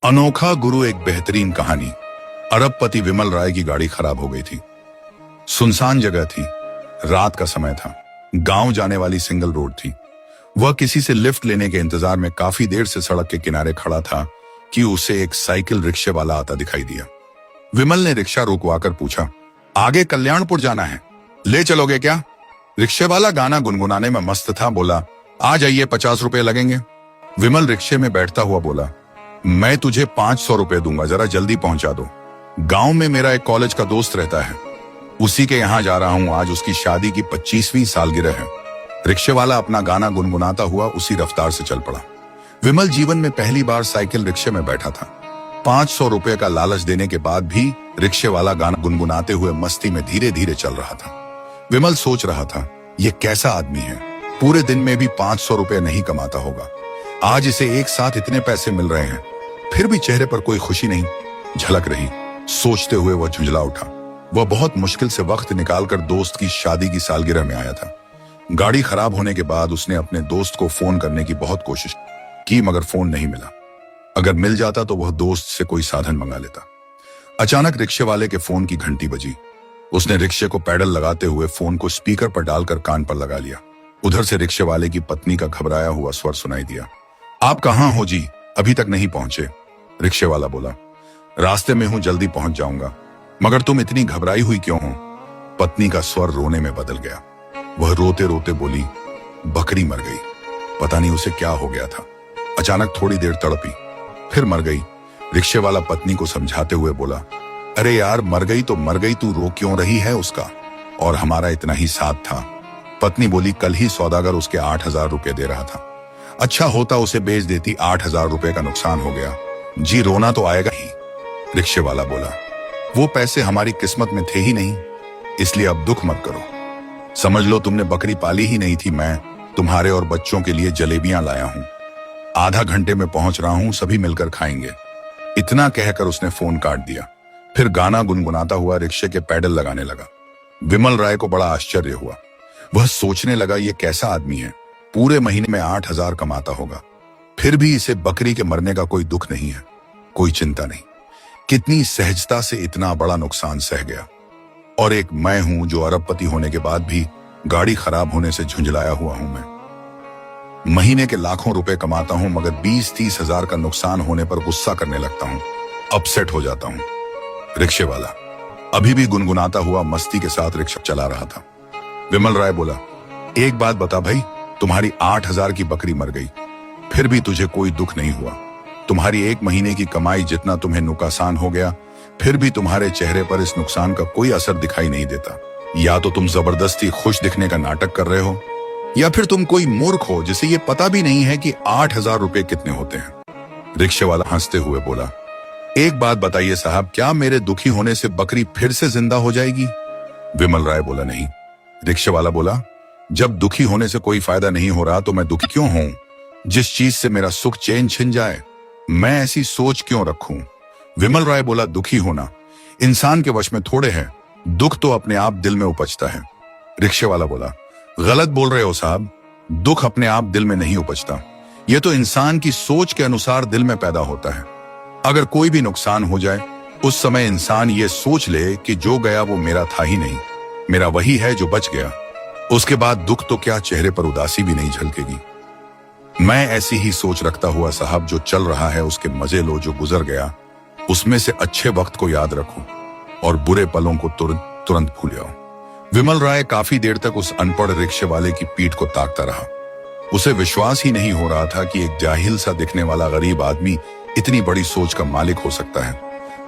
अनोखा गुरु एक बेहतरीन कहानी। अरबपति विमल राय की गाड़ी खराब हो गई थी। सुनसान जगह थी, रात का समय था, गांव जाने वाली सिंगल रोड थी। वह किसी से लिफ्ट लेने के इंतजार में काफी देर से सड़क के किनारे खड़ा था कि उसे एक साइकिल रिक्शे वाला आता दिखाई दिया। विमल ने रिक्शा रुकवाकर पूछा, आगे कल्याणपुर जाना है, ले चलोगे क्या? रिक्शे वाला गाना गुनगुनाने में मस्त था, बोला, आ जाइए, 50 रुपए लगेंगे। विमल रिक्शे में बैठता हुआ बोला, मैं तुझे 500 रुपए दूंगा, जरा जल्दी पहुंचा दो। गांव में मेरा एक कॉलेज का दोस्त रहता है, उसी के यहां जा रहा हूं, आज उसकी शादी की 25वीं सालगिरह है। रिक्शे वाला अपना गाना गुनगुनाता हुआ उसी रफ्तार से चल पड़ा। विमल जीवन में पहली बार साइकिल रिक्शे में बैठा था। 500 रुपए का लालच देने के बाद भी रिक्शे वाला गाना गुनगुनाते हुए मस्ती में धीरे धीरे चल रहा था। विमल सोच रहा था, ये कैसा आदमी है, पूरे दिन में भी 500 रुपए नहीं कमाता होगा, आज इसे एक साथ इतने पैसे मिल रहे हैं, फिर भी चेहरे पर कोई खुशी नहीं झलक रही। सोचते हुए वह झुंझला उठा। वह बहुत मुश्किल से वक्त निकालकर दोस्त की शादी की सालगिरह में आया था। गाड़ी खराब होने के बाद उसने अपने दोस्त को फोन करने की बहुत कोशिश की, मगर फोन नहीं मिला। अगर मिल जाता तो वह दोस्त से कोई साधन मंगा लेता। अचानक रिक्शे वाले के फोन की घंटी बजी। उसने रिक्शे को पैडल लगाते हुए फोन को स्पीकर पर डालकर कान पर लगा लिया। उधर से रिक्शे वाले की पत्नी का घबराया हुआ स्वर सुनाई दिया। आप कहां हो जी, अभी तक नहीं पहुंचे? रिक्शे वाला बोला, रास्ते में हूं, जल्दी पहुंच जाऊंगा। मगर तुम इतनी घबराई हुई क्यों हो? पत्नी का स्वर रोने में बदल गया। वह रोते रोते बोली, बकरी मर गई, पता नहीं उसे क्या हो गया था, अचानक थोड़ी देर तड़पी, फिर मर गई। रिक्शे वाला पत्नी को समझाते हुए बोला, अरे यार, मर गई तो मर गई, तू रो क्यों रही है? उसका और हमारा इतना ही साथ था। पत्नी बोली, कल ही सौदागर उसके 8,000 रुपए दे रहा था, अच्छा होता उसे बेच देती, 8,000 रुपए का नुकसान हो गया जी, रोना तो आएगा ही। रिक्शे वाला बोला, वो पैसे हमारी किस्मत में थे ही नहीं, इसलिए अब दुख मत करो। समझ लो तुमने बकरी पाली ही नहीं थी, मैं तुम्हारे और बच्चों के लिए जलेबियां लाया हूं, आधा घंटे में पहुंच रहा हूं, सभी मिलकर खाएंगे। इतना कहकर उसने फोन काट दिया। फिर गाना गुनगुनाता हुआ रिक्शे के पैडल लगाने लगा। विमल राय को बड़ा आश्चर्य हुआ। वह सोचने लगा, ये कैसा आदमी है, पूरे महीने में 8,000 कमाता होगा, फिर भी इसे बकरी के मरने का कोई दुख नहीं है, कोई चिंता नहीं। कितनी सहजता से इतना बड़ा नुकसान सह गया। और एक मैं हूं जो अरबपति होने के बाद भी गाड़ी खराब होने से झुंझलाया हुआ हूं। मैं महीने के लाखों रुपए कमाता हूं, मगर 20-30 हजार का नुकसान होने पर गुस्सा करने लगता हूं, अपसेट हो जाता हूं। रिक्शे वाला अभी भी गुनगुनाता हुआ मस्ती के साथ रिक्शा चला रहा था। विमल राय बोला, एक बात बता भाई, तुम्हारी 8,000 की बकरी मर गई, फिर भी तुझे कोई दुख नहीं हुआ। तुम्हारी एक महीने की कमाई जितना तुम्हें नुकसान हो गया, फिर भी तुम्हारे चेहरे पर इस नुकसान का कोई असर दिखाई नहीं देता। या तो तुम जबरदस्ती खुश दिखने का नाटक कर रहे हो, या फिर तुम कोई मूर्ख हो जिसे ये पता भी नहीं है कि 8,000 रुपए कितने होते हैं। रिक्शे वाला हंसते हुए बोला, एक बात बताइए साहब, क्या मेरे दुखी होने से बकरी फिर से जिंदा हो जाएगी? विमल राय बोला, नहीं। रिक्शे वाला बोला, जब दुखी होने से कोई फायदा नहीं हो रहा तो मैं दुखी क्यों हूं? जिस चीज से मेरा सुख चैन छिन जाए, मैं ऐसी सोच क्यों रखूं? विमल राय बोला, दुखी होना इंसान के वश में थोड़े है, दुख तो अपने आप दिल में उपजता है। रिक्शे वाला बोला, गलत बोल रहे हो साहब, दुख अपने आप दिल में नहीं उपजता, यह तो इंसान की सोच के अनुसार दिल में पैदा होता है। अगर कोई भी नुकसान हो जाए, उस समय इंसान ये सोच ले कि जो गया वो मेरा था ही नहीं, मेरा वही है जो बच गया, उसके बाद दुख तो क्या, चेहरे पर उदासी भी नहीं झलकेगी। मैं ऐसी ही सोच रखता हुआ साहब, जो चल रहा है उसके मजे लो, जो गुजर गया उसमें से अच्छे वक्त को याद रखो और बुरे पलों को तुरंत भूल जाओ। विमल राय काफी देर तक उस अनपढ़ रिक्शे वाले की पीठ को ताकता रहा। उसे विश्वास ही नहीं हो रहा था कि एक जाहिल सा दिखने वाला गरीब आदमी इतनी बड़ी सोच का मालिक हो सकता है।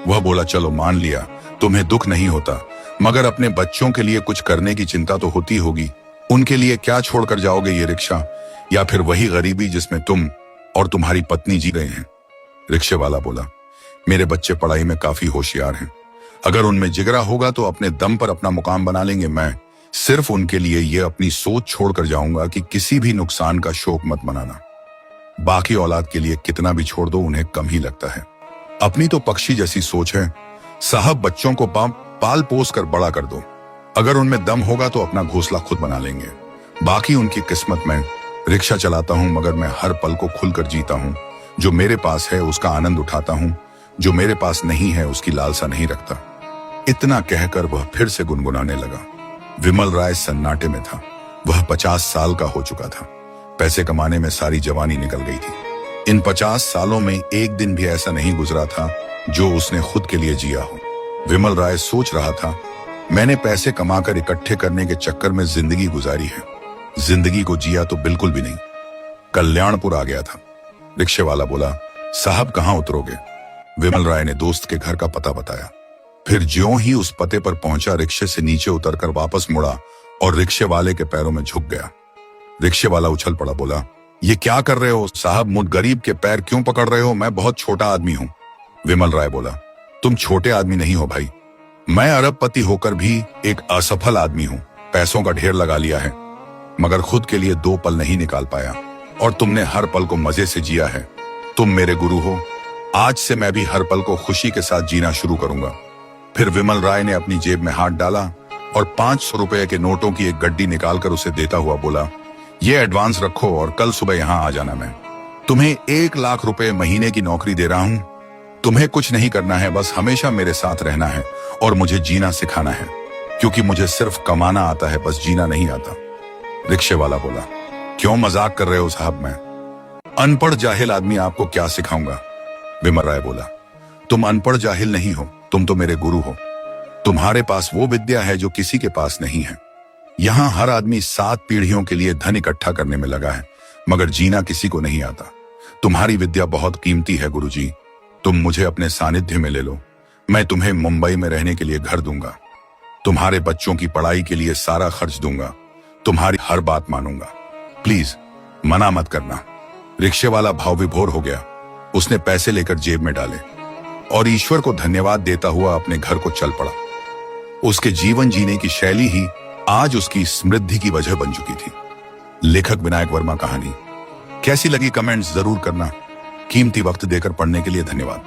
वह बोला, चलो मान लिया तुम्हें दुख नहीं होता, मगर अपने बच्चों के लिए कुछ करने की चिंता तो होती होगी। उनके लिए क्या छोड़कर जाओगे, ये रिक्शा या फिर वही गरीबी जिसमें तुम और तुम्हारी पत्नी जी रहे हैं? रिक्शे वाला बोला, मेरे बच्चे पढ़ाई में काफी होशियार हैं, अगर उनमें जिगरा होगा तो अपने दम पर अपना मुकाम बना लेंगे। मैं सिर्फ उनके लिए ये अपनी सोच छोड़कर जाऊंगा कि किसी भी नुकसान का शोक मत मनाना। बाकी औलाद के लिए कितना भी छोड़ दो, उन्हें कम ही लगता है। अपनी तो पक्षी जैसी सोच है साहब, बच्चों को पाल पोस कर बड़ा कर दो, अगर उनमें दम होगा तो अपना घोंसला खुद बना लेंगे, बाकी उनकी किस्मत में। रिक्शा चलाता हूं मगर मैं हर पल को खुलकर जीता हूं, जो मेरे पास है उसका आनंद उठाता हूं, जो मेरे पास नहीं है उसकी लालसा नहीं रखता। इतना कहकर वह फिर से गुनगुनाने लगा। विमल राय सन्नाटे में था। वह 50 साल का हो चुका था। पैसे कमाने में सारी जवानी निकल गई थी। इन 50 सालों में एक दिन भी ऐसा नहीं गुजरा था जो उसने खुद के लिए जिया हो। विमल राय सोच रहा था, मैंने पैसे कमाकर इकट्ठे करने के चक्कर में जिंदगी गुजारी है, जिंदगी को जिया तो बिल्कुल भी नहीं। कल्याणपुर आ गया था। रिक्शे वाला बोला, साहब कहां उतरोगे? विमल राय ने दोस्त के घर का पता बताया। फिर ज्यों ही उस पते पर पहुंचा, रिक्शे से नीचे उतरकर वापस मुड़ा और रिक्शे वाले के पैरों में झुक गया। रिक्शे वाला उछल पड़ा, बोला, ये क्या कर रहे हो साहब? मुझ गरीब के पैर क्यों पकड़ रहे हो? मैं बहुत छोटा आदमी हूं। विमल राय बोला, तुम छोटे आदमी नहीं हो भाई, मैं अरबपति होकर भी एक असफल आदमी हूं। पैसों का ढेर लगा लिया है मगर खुद के लिए 2 पल नहीं निकाल पाया, और तुमने हर पल को मजे से जिया है। तुम मेरे गुरु हो, आज से मैं भी हर पल को खुशी के साथ जीना शुरू करूंगा। फिर विमल राय ने अपनी जेब में हाथ डाला और 500 रुपए के नोटों की एक गड्डी निकालकर उसे देता हुआ बोला, ये एडवांस रखो और कल सुबह यहां आ जाना। मैं तुम्हें 1 लाख रुपए महीने की नौकरी दे रहा हूं। तुम्हें कुछ नहीं करना है, बस हमेशा मेरे साथ रहना है और मुझे जीना सिखाना है, क्योंकि मुझे सिर्फ कमाना आता है, बस जीना नहीं आता। रिक्शे वाला बोला, क्यों मजाक कर रहे हो साहब? मैं अनपढ़ जाहिल आदमी, आपको क्या सिखाऊंगा? विमल राय बोला, तुम अनपढ़ जाहिल नहीं हो, तुम तो मेरे गुरु हो। तुम्हारे पास वो विद्या है जो किसी के पास नहीं है। यहाँ हर आदमी 7 पीढ़ियों के लिए धन इकट्ठा करने में लगा है, मगर जीना किसी को नहीं आता। तुम्हारी विद्या बहुत कीमती है गुरुजी, तुम मुझे अपने सानिध्य में ले लो। मैं तुम्हें मुंबई में रहने के लिए घर दूंगा, तुम्हारे बच्चों की पढ़ाई के लिए सारा खर्च दूंगा, तुम्हारी हर बात मानूंगा, प्लीज मना मत करना। रिक्शे वाला भाव विभोर हो गया। उसने पैसे लेकर जेब में डाले और ईश्वर को धन्यवाद देता हुआ अपने घर को चल पड़ा। उसके जीवन जीने की शैली ही आज उसकी समृद्धि की वजह बन चुकी थी। लेखक विनायक वर्मा कहानी कैसी लगी कमेंट्स जरूर करना। कीमती वक्त देकर पढ़ने के लिए धन्यवाद।